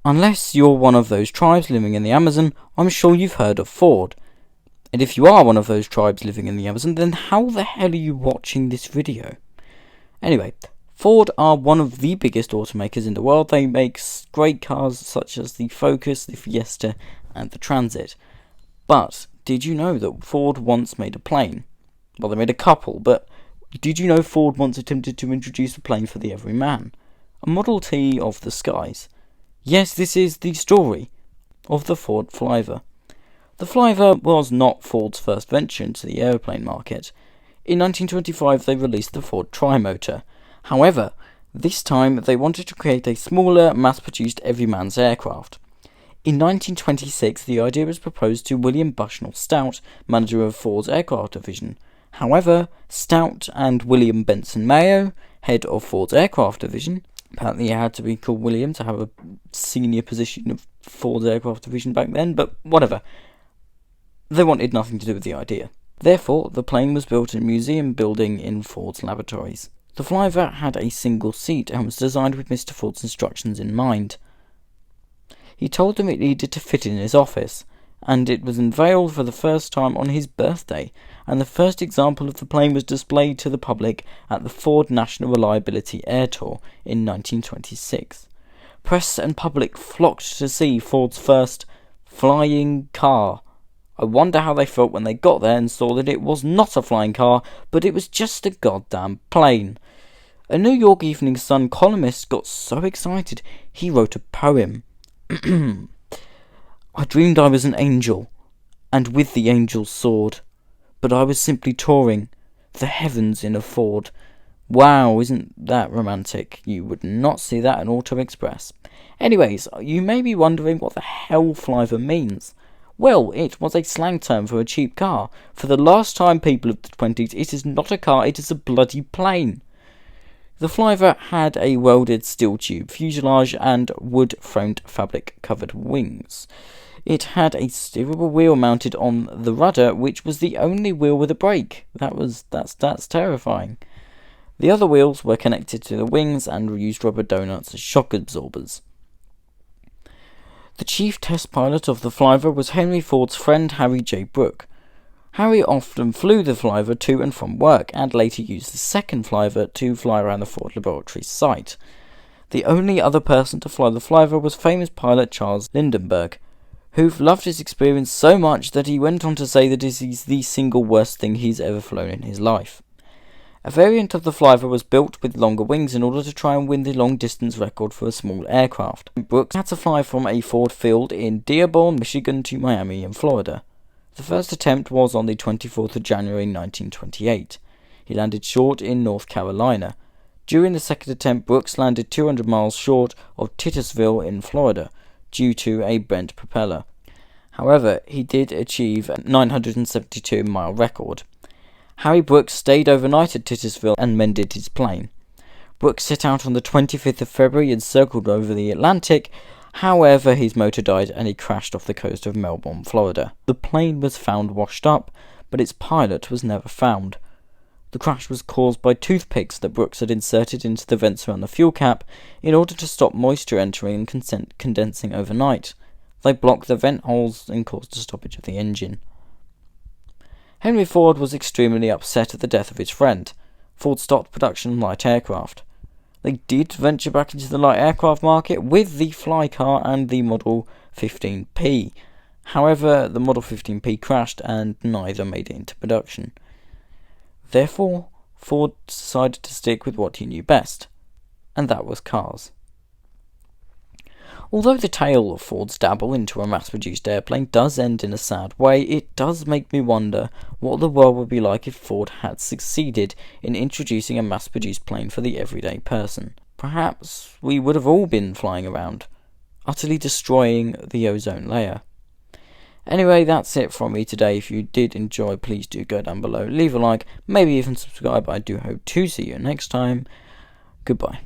Unless you're one of those tribes living in the Amazon, I'm sure you've heard of Ford. And if you are one of those tribes living in the Amazon, then how the hell are you watching this video? Anyway, Ford are one of the biggest automakers in the world. They make great cars such as the Focus, the Fiesta, and the Transit. But did you know that Ford once made a plane? Well, they made a couple, but did you know Ford once attempted to introduce a plane for the everyman? A Model T of the skies. Yes, this is the story of the Ford Flivver. The Flivver was not Ford's first venture into the aeroplane market. In 1925 they released the Ford Trimotor. However, this time they wanted to create a smaller, mass-produced everyman's aircraft. In 1926 the idea was proposed to William Bushnell Stout, manager of Ford's aircraft division. However, Stout and William Benson Mayo, head of Ford's aircraft division, apparently it had to be called William to have a senior position of Ford's aircraft division back then, but whatever. They wanted nothing to do with the idea. Therefore, the plane was built in a museum building in Ford's laboratories. The Flivver had a single seat and was designed with Mr. Ford's instructions in mind. He told them it needed to fit in his office, and it was unveiled for the first time on his birthday, and the first example of the plane was displayed to the public at the Ford National Reliability Air Tour in 1926. Press and public flocked to see Ford's first flying car. I wonder how they felt when they got there and saw that it was not a flying car, but it was just a goddamn plane. A New York Evening Sun columnist got so excited he wrote a poem. I dreamed I was an angel, and with the angel's sword, but I was simply touring the heavens in a Ford. Wow, isn't that romantic? You would not see that in Auto Express. Anyways, you may be wondering what the hell Flivver means. Well, it was a slang term for a cheap car. For the last time, people of the 20s, it is not a car, it is a bloody plane. The Flivver had a welded steel tube fuselage and wood-framed fabric-covered wings. It had a steerable wheel mounted on the rudder, which was the only wheel with a brake. That's terrifying. The other wheels were connected to the wings and used rubber donuts as shock absorbers. The chief test pilot of the Flivver was Henry Ford's friend Harry J. Brooke. Harry often flew the Flivver to and from work, and later used the second Flivver to fly around the Ford Laboratories site. The only other person to fly the Flivver was famous pilot Charles Lindbergh, who loved his experience so much that he went on to say that it is the single worst thing he's ever flown in his life. A variant of the Flivver was built with longer wings in order to try and win the long-distance record for a small aircraft. Brooks had to fly from a Ford field in Dearborn, Michigan to Miami in Florida. The first attempt was on the 24th of January 1928. He landed short in North Carolina. During the second attempt, Brooks landed 200 miles short of Titusville in Florida, due to a bent propeller. However, he did achieve a 972-mile record. Harry Brooks stayed overnight at Titusville and mended his plane. Brooks set out on the 25th of February and circled over the Atlantic. However, his motor died and he crashed off the coast of Melbourne, Florida. The plane was found washed up, but its pilot was never found. The crash was caused by toothpicks that Brooks had inserted into the vents around the fuel cap in order to stop moisture entering and condensing overnight. They blocked the vent holes and caused a stoppage of the engine. Henry Ford was extremely upset at the death of his friend. Ford stopped production of light aircraft. They did venture back into the light aircraft market with the Flycar and the Model 15P. However, the Model 15P crashed and neither made it into production. Therefore, Ford decided to stick with what he knew best, and that was cars. Although the tale of Ford's dabble into a mass-produced airplane does end in a sad way, it does make me wonder what the world would be like if Ford had succeeded in introducing a mass-produced plane for the everyday person. Perhaps we would have all been flying around, utterly destroying the ozone layer. Anyway, that's it from me today. If you did enjoy, please do go down below, leave a like, maybe even subscribe. I do hope to see you next time. Goodbye.